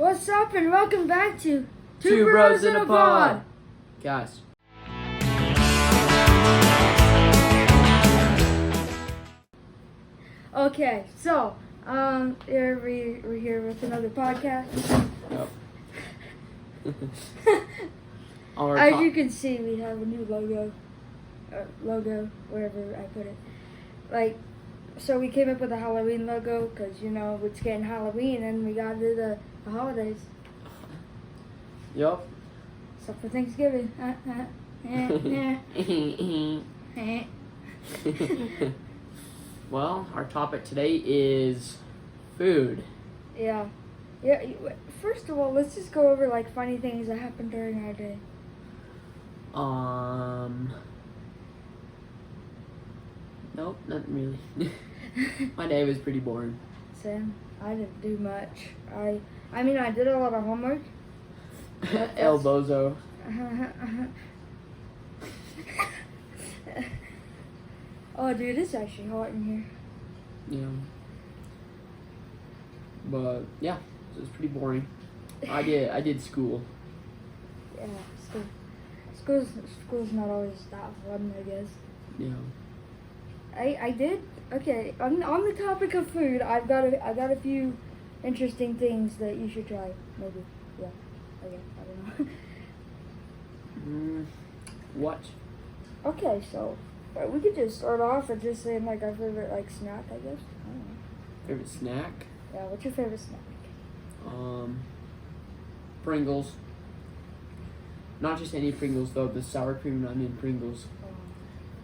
What's up and welcome back to Two Bros in a Pod. Guys. Okay, so we're here with another podcast. Yep. As you can see, we have a new logo, wherever I put it. So we came up with a Halloween logo because it's getting Halloween and we got to do the holidays. Yep. So for Thanksgiving. Well, our topic today is food. Yeah. First of all, let's just go over funny things that happened during our day. Nope, not really. My day was pretty boring. Sam, I didn't do much. I mean, I did a lot of homework. El Bozo. Oh, dude, it's actually hot in here. Yeah. But yeah, it was pretty boring. I did school. Yeah, school's not always that fun, I guess. Yeah. I did. Okay, on the topic of food, I got a few interesting things that you should try. Maybe. Yeah. Okay. I don't know. What? Okay, so we could just start off with just saying our favorite snack, I guess. I don't know. Favorite snack? Yeah, what's your favorite snack? Pringles. Not just any Pringles though, the sour cream and onion Pringles.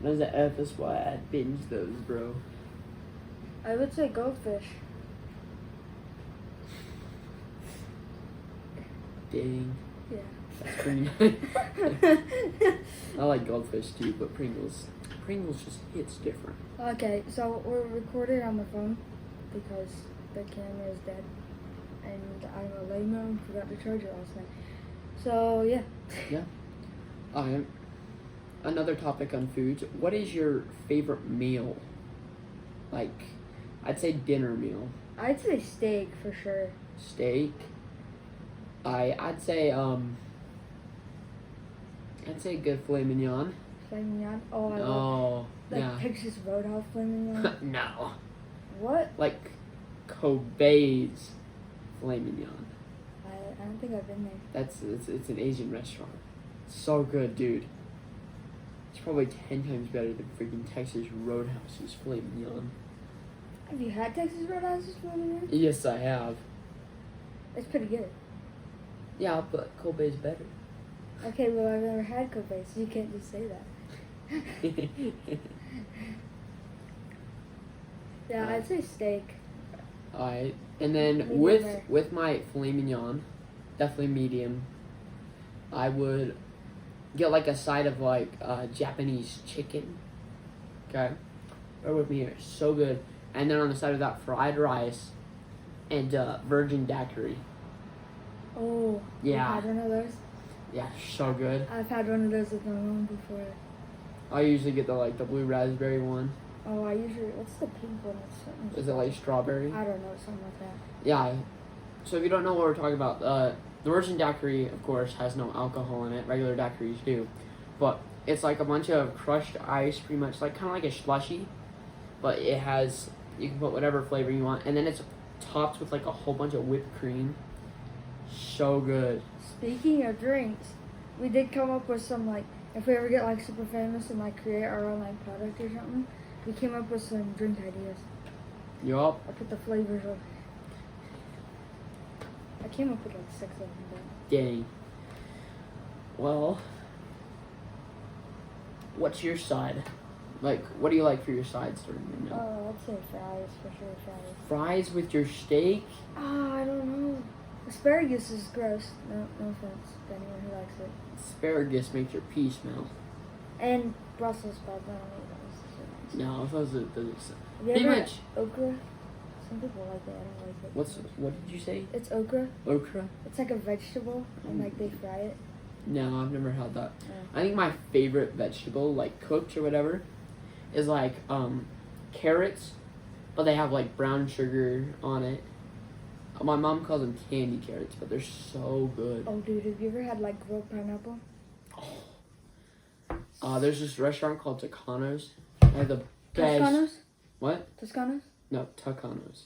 As an F, that's why I binge those, bro. I would say Goldfish. Dang. Yeah. That's pretty nice. I like Goldfish too, but Pringles just hits different. Okay, so we're recording on the phone because the camera is dead. And I'm a lame-o and forgot to charge it last night. So, yeah. Yeah. Another topic on foods. What is your favorite meal? I'd say dinner meal. I'd say steak for sure. Steak. I'd say a good filet mignon. Filet mignon? Oh, I love yeah. Texas Roadhouse filet mignon. No. What? Kobe's filet mignon. I don't think I've been there. It's an Asian restaurant. So good, dude. It's probably 10 times better than freaking Texas Roadhouse's filet mignon. Have you had Texas Roadhouse's filet mignon? Yes, I have. It's pretty good. Yeah, but Kobe's better. Okay, well, I've never had Kobe, so you can't just say that. Yeah, I'd say steak. Alright, and then Medium with my filet mignon, definitely medium, I would get a side of Japanese chicken. Okay, bear with me here, so good. And then on the side of that, fried rice and virgin daiquiri. Oh, Yeah. I've had one of those. Yeah, so good. I've had one of those with my mom before. I usually get the blue raspberry one. Oh, what's the pink one? It's something. Is it strawberry? I don't know, something like that. Yeah. So if you don't know what we're talking about, the virgin daiquiri, of course, has no alcohol in it. Regular daiquiris do. But it's a bunch of crushed ice, pretty much, kind of like a slushy. But it has, you can put whatever flavor you want. And then it's topped with a whole bunch of whipped cream. So good. Speaking of drinks, we did come up with some, if we ever get, super famous and, create our own, product or something, we came up with some drink ideas. Yup. I put the flavors on. I came up with, 6 of them. Dang. Well, what's your side? What do you like for your sides during your meal? Oh, I'd say fries, for sure, fries. Fries with your steak? I don't know. Asparagus is gross. No offense to anyone who likes it. Asparagus makes your pee smell. And Brussels sprouts, I don't eat those. No, those are Have you pretty ever much. had okra? Some people like it, I don't like it. What did you say? It's okra. Okra? It's like a vegetable, and they fry it. No, I've never had that. Yeah. I think my favorite vegetable, cooked or whatever, is carrots, but they have brown sugar on it. My mom calls them candy carrots, but they're so good. Oh, dude, have you ever had like grilled pineapple? There's this restaurant called Tucanos. They have the best. Toscanos? What? Toscanos? No, Tucanos.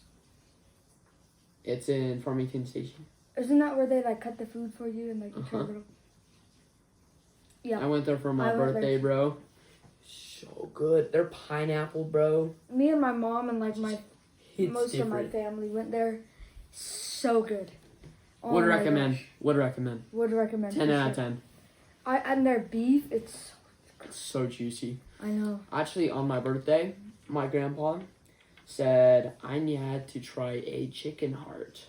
It's in Farmington Station. Isn't that where they like cut the food for you and like you try it? Yeah. I went there for my I went birthday, there. bro. So good. They're pineapple, bro. Me and my mom and like It's most different. of my family went there. So good. Oh Would my recommend. gosh. Would recommend. Would recommend. 10 for out of sure. 10. And their beef, it's It's so juicy. I know. Actually, on my birthday, my grandpa said I had to try a chicken heart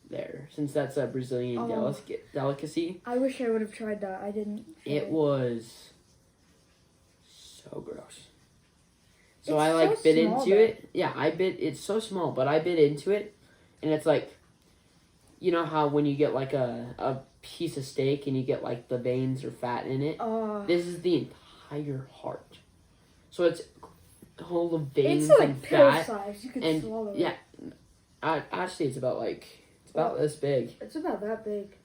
there, since that's a Brazilian Oh. delicacy. I wish I would have tried that. I didn't. It was so gross. So It's I like so bit small, into though. it. Yeah, I bit. It's so small, but I bit into it, and it's like, you know how when you get like a piece of steak and you get like the veins or fat in it. This is the entire heart. So it's all the veins it's like and pill fat. size. You could and swallow it. yeah, actually it's about this big. It's about that big.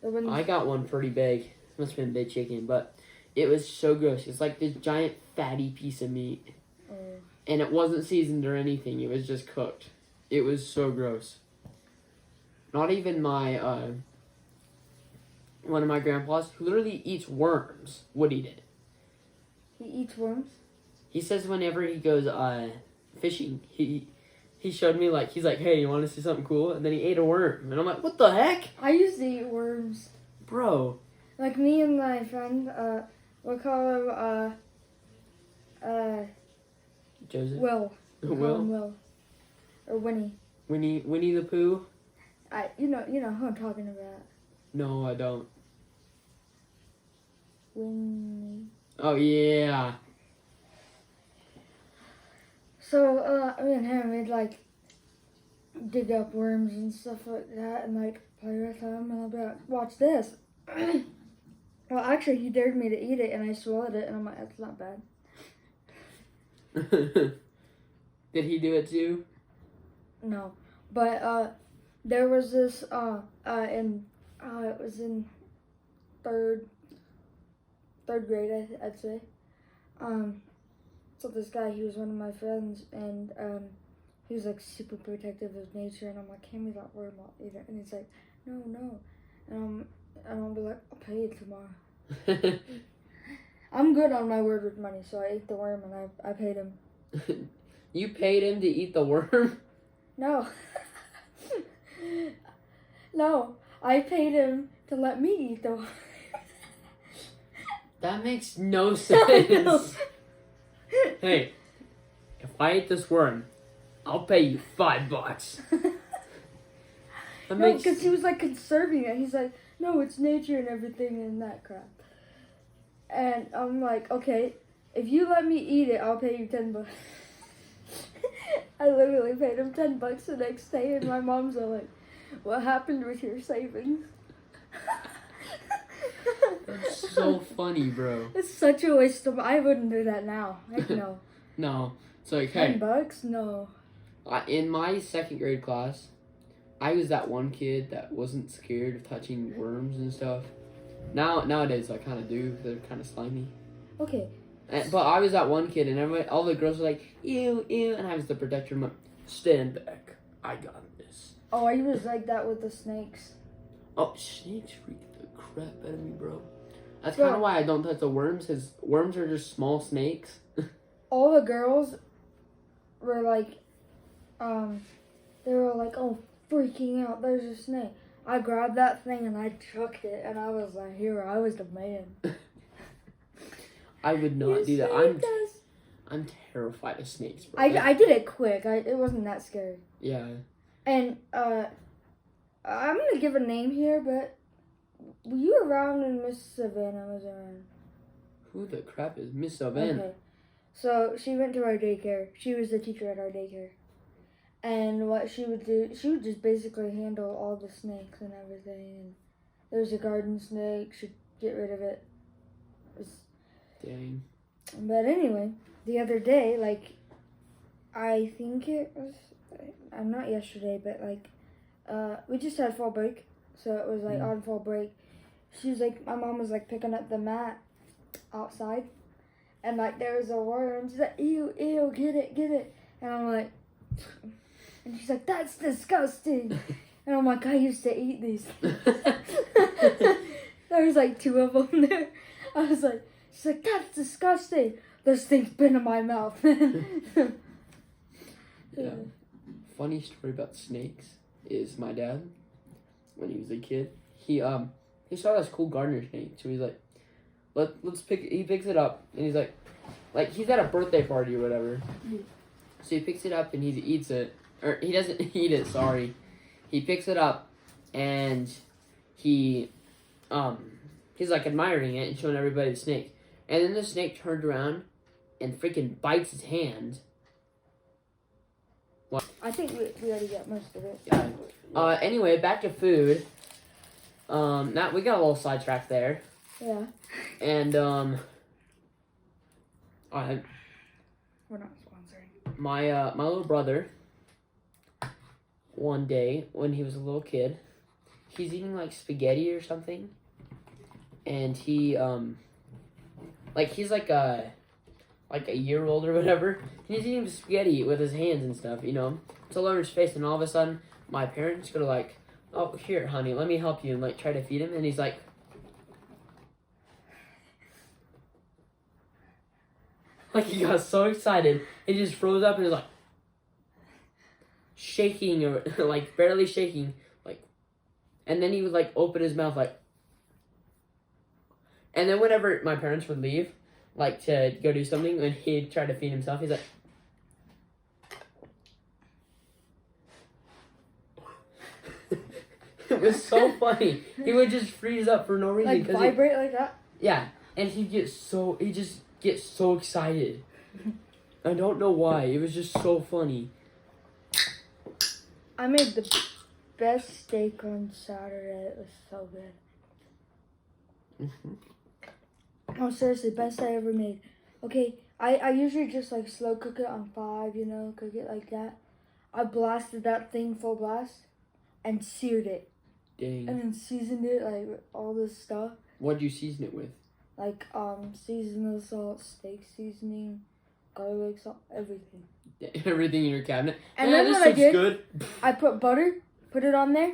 The one- I got one pretty big. Must have been big chicken, but it was so gross. It's like this giant fatty piece of meat, Oh. and it wasn't seasoned or anything. It was just cooked. It was so gross. Not even my one of my grandpas, who literally eats worms, would eat it. He eats worms. He says whenever he goes fishing, he showed me he's like, hey, you want to see something cool? And then he ate a worm, and I'm like, what the heck, I used to eat worms. bro? Like me and my friend, we'll call him Joseph, Will. We call him Will, Will. Or Winnie. Winnie the Pooh. You know who I'm talking about. No, I don't. Winnie. Oh yeah. So, me and him, we'd like dig up worms and stuff like that and like play with them, and I'll be like, watch this. Well, actually, he dared me to eat it, and I swallowed it, and I'm like, that's not bad. Did he do it too? No, but there was this it was in third grade, I'd say. So this guy, he was one of my friends, and he was like super protective of nature, and I'm like, hand me that worm, I'll eat it. And he's like, no, and I'll be like, I'll pay you tomorrow. I'm good on my word with money, so I ate the worm and I paid him. You paid him to eat the worm? No. No, I paid him to let me eat the worm. That makes no know. sense. Hey, if I eat this worm, I'll pay you $5. That No, makes because he was like conserving it. He's like, no, it's nature and everything and that crap. And I'm like, okay, if you let me eat it, I'll pay you $10. I literally paid him $10 the next day, and my mom's all like, what happened with your savings? That's so funny, bro. It's such a waste of. I wouldn't do that now. Heck no. No, it's like, hey, $10? No. in my second grade class, I was that one kid that wasn't scared of touching worms and stuff. Nowadays, I kind of do. They're kind of slimy. Okay. But I was that one kid, and all the girls were like, ew, ew, and I was the protector. I'm like, stand back. I got this. Oh, I was like that with the snakes. Oh, snakes freak the crap out of me, bro. That's Bro. kind of why I don't touch the worms, because worms are just small snakes. All the girls were like, they were like, oh, freaking out, there's a snake. I grabbed that thing and I chucked it, and I was like, here, I was the man. I would not do that. I'm terrified of snakes, bro. I did it quick. It wasn't that scary. Yeah. And I'm gonna give a name here, but were you around when Miss Savannah was around? Who the crap is Miss Savannah? Okay. So she went to our daycare. She was the teacher at our daycare. And what she would do, she would just basically handle all the snakes and everything. And there was a garden snake. She'd get rid of it. Dang. But anyway, the other day, like, I think it was, not yesterday, but like we just had fall break, so it was like on fall break. She was like, my mom was like picking up the mat outside, and like there was a worm. She's like, ew, ew, get it, and I'm like, and she's like, that's disgusting, and I'm like, I used to eat these. There was like 2 of them there. I was like, she's like, that's disgusting. This thing's been in my mouth. Yeah. Funny story about snakes is my dad, when he was a kid, he saw this cool gardener snake. So he's like, let's pick. He picks it up and he's like he's at a birthday party or whatever. So he picks it up and he eats it, or he doesn't eat it. Sorry, he picks it up and he's like admiring it and showing everybody the snake. And then the snake turned around and freaking bites his hand. I think we already got most of it. Yeah. Anyway, back to food. Now we got a little sidetracked there. Yeah. And We're not sponsoring. my little brother, one day when he was a little kid, he's eating like spaghetti or something, and he he's like a year old or whatever, and he's eating spaghetti with his hands and stuff, you know, it's all over his face, and all of a sudden my parents go to like, oh, here honey, let me help you, and like try to feed him, and he's like he got so excited, he just froze up and was like shaking, or like barely shaking, like, and then he would like open his mouth like, and then whenever my parents would leave, like to go do something, and he'd try to feed himself, he's like it was so funny. He would just freeze up for no reason. Like vibrate like that? Yeah, and he just gets so excited. I don't know why. It was just so funny. I made the best steak on Saturday. It was so good. Oh, seriously, best I ever made. Okay, I usually just like slow cook it on 5, you know, cook it like that. I blasted that thing full blast and seared it. Dang. And then seasoned it like with all this stuff. What'd you season it with? Like seasonal salt, steak seasoning, garlic salt, everything. Everything in your cabinet. And yeah, then this what I looks did, good. I put butter, put it on there,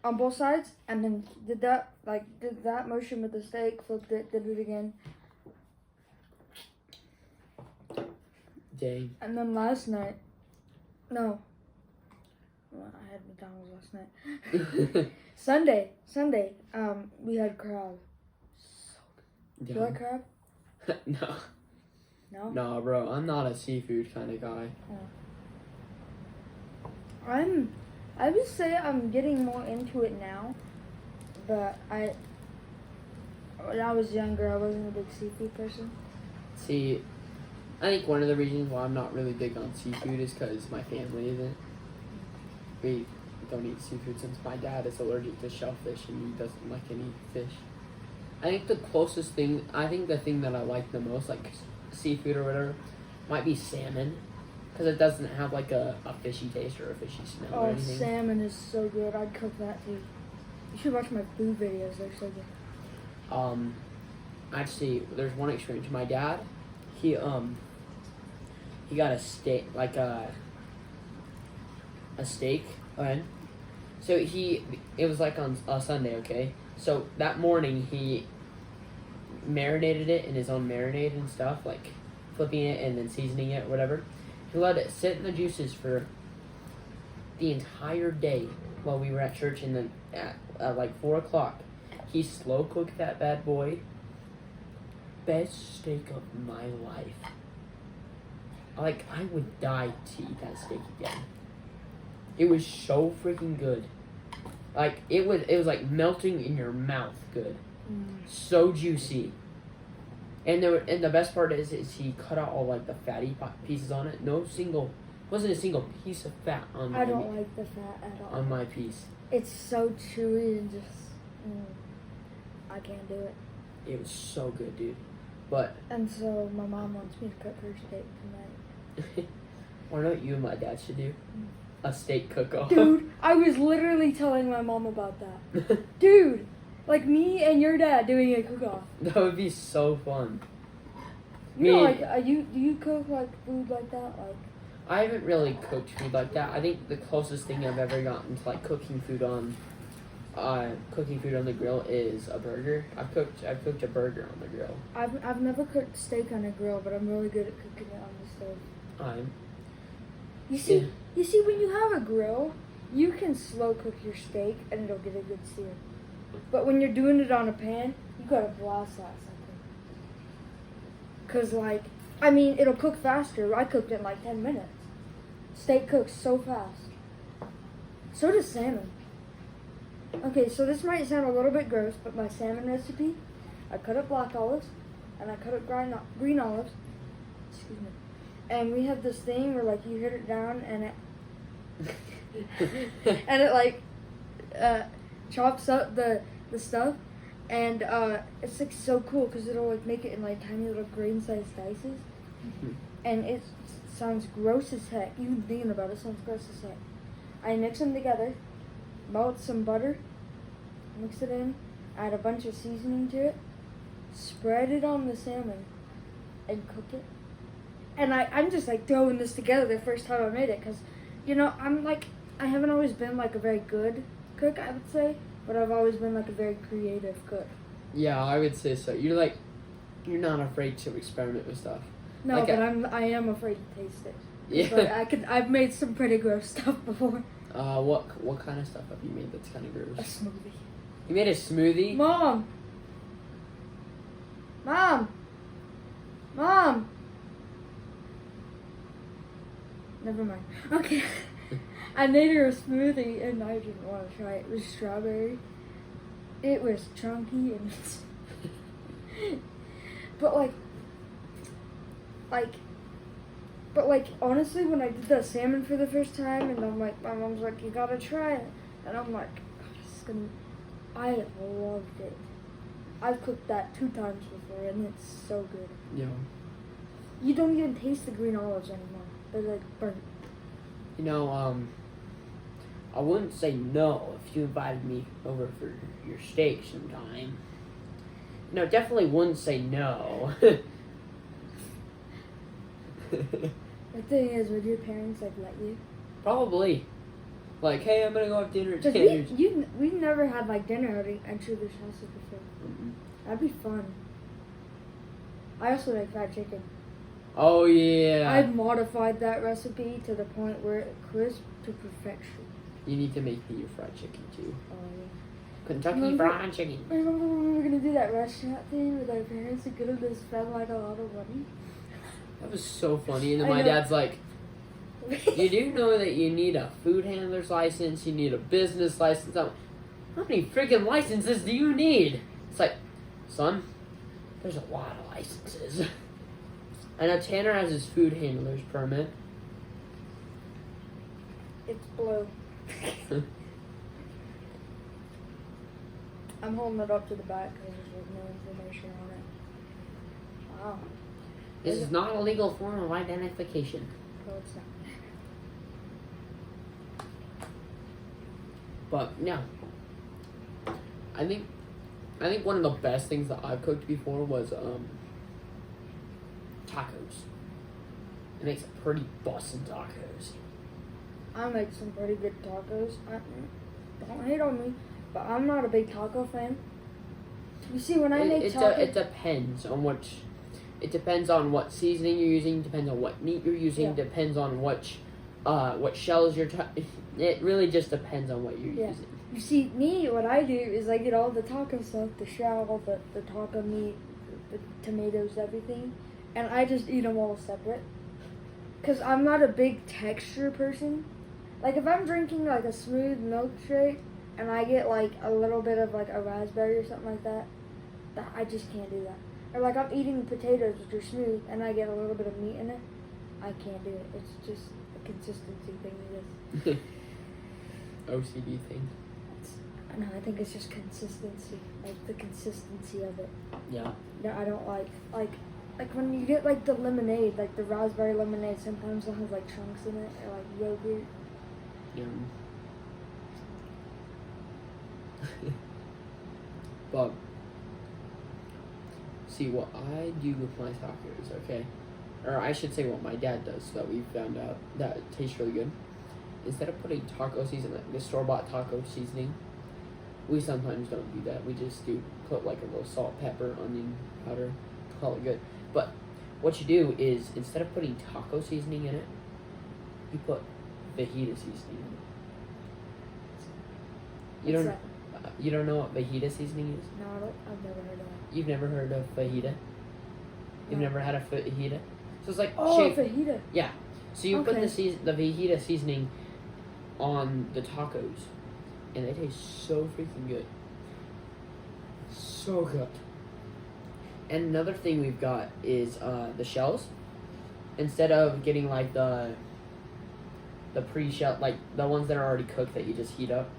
on both sides, and then did that motion with the steak, flipped it, did it again. Dang. And then last night, no, well, I had McDonald's last night. Sunday, we had crab. So good. Do you like crab? No. No? No, bro, I'm not a seafood kind of guy. I would say I'm getting more into it now, but when I was younger, I wasn't a big seafood person. See, I think one of the reasons why I'm not really big on seafood is because my family isn't. We don't eat seafood since my dad is allergic to shellfish and he doesn't like any fish. I think the thing that I like the most, like seafood or whatever, might be salmon. Because it doesn't have like a fishy taste or a fishy smell or anything. Oh, salmon is so good. I'd cook that too. You should watch my food videos. They're so good. Actually, there's one experience. My dad, he got a steak, like a steak, okay? So it was like on a Sunday, okay? So that morning he marinated it in his own marinade and stuff, like flipping it and then seasoning it or whatever. He let it sit in the juices for the entire day while we were at church, and then at like 4 o'clock, he slow cooked that bad boy. Best steak of my life. Like, I would die to eat that steak again. It was so freaking good. Like, it was like melting in your mouth good. So juicy. And the best part is he cut out all like the fatty pieces on it. Wasn't a single piece of fat on my I don't like the fat at all. on my piece. It's so chewy and just, I can't do it. It was so good, dude. But And so my mom wants me to cook her steak tonight. I know what you and my dad should do. a steak cook-off. Dude, I was literally telling my mom about that. Dude, like me and your dad doing a cook-off. That would be so fun. You know, Me- like, do you cook like food like that? Like, I haven't really cooked food like that. I think the closest thing I've ever gotten to like cooking food on the grill is a burger. I've cooked a burger on the grill. I've never cooked steak on a grill, but I'm really good at cooking it on the stove. You see, Yeah. you see, when you have a grill, you can slow cook your steak and it'll get a good sear. But when you're doing it on a pan, you gotta blast that something. 'Cause like, I mean, it'll cook faster. I cooked it in like 10 minutes. Steak cooks so fast. So does salmon. Okay, so this might sound a little bit gross, but my salmon recipe, I cut up black olives, and I cut up green olives. Excuse me. And we have this thing where like you hit it down and it like chops up the stuff, and it's like so cool because it'll like make it in like tiny little grain-sized dices, and it sounds gross as heck. Even thinking about it sounds gross as heck. I mix them together, melt some butter, mix it in, add a bunch of seasoning to it, spread it on the salmon, and cook it. And I'm just like throwing this together the first time I made it because, you know, I haven't always been like a very good cook, I would say, but I've always been like a very creative cook. Yeah, I would say so. You're not afraid to experiment with stuff. No, Like but I am afraid to taste it. Yeah. But I've made some pretty gross stuff before. What kind of stuff have you made that's kind of A gross? smoothie. You made a smoothie? Mom! Never mind. Okay. I made her a smoothie and I didn't want to try it. It was strawberry. It was chunky and but honestly, when I did the salmon for the first time, and I'm like, my mom's like, you gotta try it, and I'm like, I loved it. I've cooked that 2 times before, and it's so good. Yeah. You don't even taste the green olives anymore. They're like burnt. You know, I wouldn't say no if you invited me over for your steak sometime. No, definitely wouldn't say no. The thing is, would your parents like let you? Probably. Like, hey, I'm gonna go have dinner at Cause Tanner's. we've never had like dinner at each other's houses before. Mm-mm. That'd be fun. I also like fried chicken. Oh yeah. I've modified that recipe to the point where it crisp to perfection. You need to make me your fried chicken too. Oh yeah. Kentucky Remember- Fried Chicken. Remember when we were gonna do that restaurant thing with our parents and could have just spent like a lot of money? That was so funny. And then I my know. dad's like, you do know that you need a food handler's license, you need a business license. I'm like, how many freaking licenses do you need? It's like, son, there's a lot of licenses. I know Tanner has his food handler's permit. It's blue. I'm holding it up to the back because there's no information on it. Wow. This is not a legal form of identification. No, it's not. But yeah, I think one of the best things that I've cooked before was tacos. It makes pretty bussin' tacos. I make some pretty good tacos. Don't hate on me, but I'm not a big taco fan. You see, when I make It tacos, depends on what. It depends on what seasoning you're using. Depends on what meat you're using. Yeah. Depends on what shells you're. It really just depends on what you're Yeah. using. you see, me, what I do is I get all the taco stuff, the shell, the taco meat, the tomatoes, everything, and I just eat them all separate. Because I'm not a big texture person. Like, if I'm drinking, like, a smooth milkshake, and I get, like, a little bit of, like, a raspberry or something like that, I just can't do that. Or, like, I'm eating potatoes, which are smooth, and I get a little bit of meat in it, I can't do it. It's just a consistency thing, I guess. OCD thing. No, I think it's just consistency, like, the consistency of it. Yeah. No, I don't like when you get, like, the lemonade, like, the raspberry lemonade, sometimes it has, like, chunks in it, or, like, yogurt. But see what I do with my tacos, okay? Or I should say what my dad does that we found out that tastes really good. Instead of putting taco seasoning, like the store-bought taco seasoning, we sometimes don't do that. We just do put like a little salt, pepper, onion powder, call it good. But what you do is instead of putting taco seasoning in it, you put fajita seasoning in it. You don't know what fajita seasoning is? No, I've never heard of that. You've never heard of fajita? You've No. never had a fajita? So it's like Oh, shaped. fajita. Yeah. So you put Okay. the fajita seasoning on the tacos, and they taste so freaking good. So good. And another thing we've got is the shells. Instead of getting like the pre-shell, like the ones that are already cooked that you just heat up,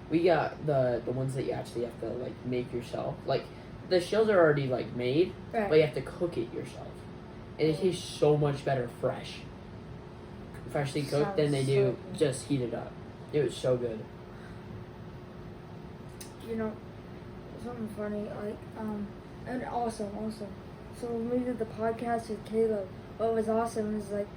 we got the ones that you actually have to like make yourself. Like the shells are already like made, Right. but you have to cook it yourself, and it tastes so much better freshly cooked than they Sounds do so good. just heated up. It was so good. You know, something funny, like, and awesome. So when we did the podcast with Caleb, what was awesome is like,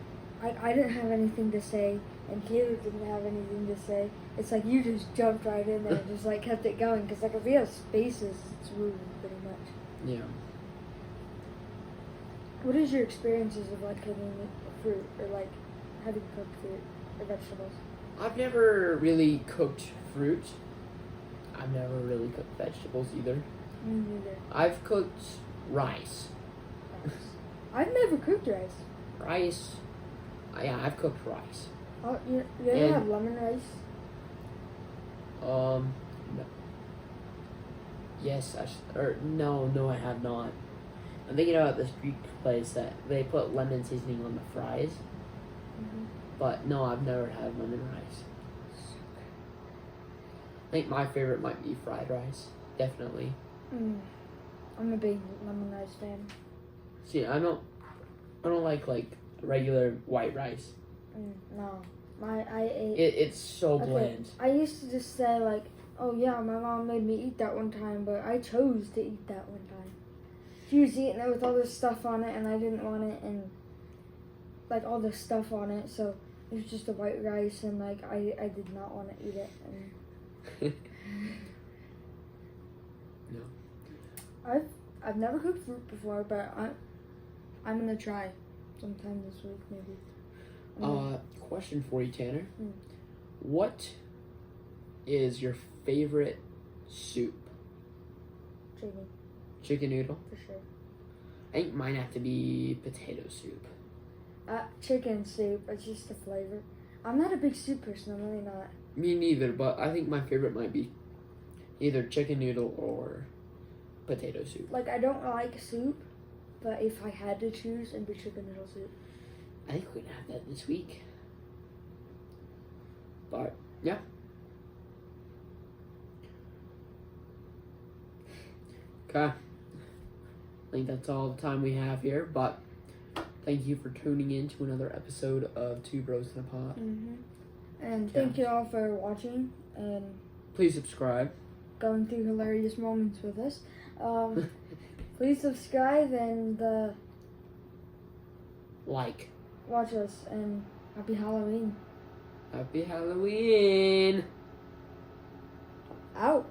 I didn't have anything to say, and Caleb didn't have anything to say. It's like you just jumped right in there and just like kept it going, because like if we have spaces, it's moving pretty much. Yeah. What is your experiences of like cooking fruit, or like having cooked fruit or vegetables? I've never really cooked fruit. I've never really cooked vegetables either. Me neither. I've cooked rice. I've never cooked rice. Rice. Yeah, I've cooked rice. Oh, you ever And- have lemon rice? No. Yes, no, I have not. I'm thinking about this Greek place that they put lemon seasoning on the fries, Mm-hmm. but no, I've never had lemon rice. I think my favorite might be fried rice, definitely. I'm a big lemon rice fan. See, I don't like regular white rice. No, I ate. It's so Okay. bland. I used to just say like, oh yeah, my mom made me eat that one time, but I chose to eat that one time. She was eating it with all this stuff on it, and I didn't want it, and like all this stuff on it, so it was just a white rice, and like I did not want to eat it. And No. I've never cooked fruit before, but I'm gonna try sometime this week maybe. Question for you, Tanner. Mm. What is your favorite soup? Chicken Chicken noodle? for sure. I think mine have to be potato soup. Chicken soup. It's just the flavor. I'm not a big soup person. I'm really not. Me neither, but I think my favorite might be either chicken noodle or potato soup. Like I don't like soup, but if I had to choose, it'd be chicken noodle soup. I think we're gonna have that this week. But yeah. Okay. I think that's all the time we have here, but thank you for tuning in to another episode of Two Bros in a Pod. And Okay. thank you all for watching and Please subscribe. going through hilarious moments with us. Please subscribe and Like. watch us, and happy Halloween. Happy Halloween! Out.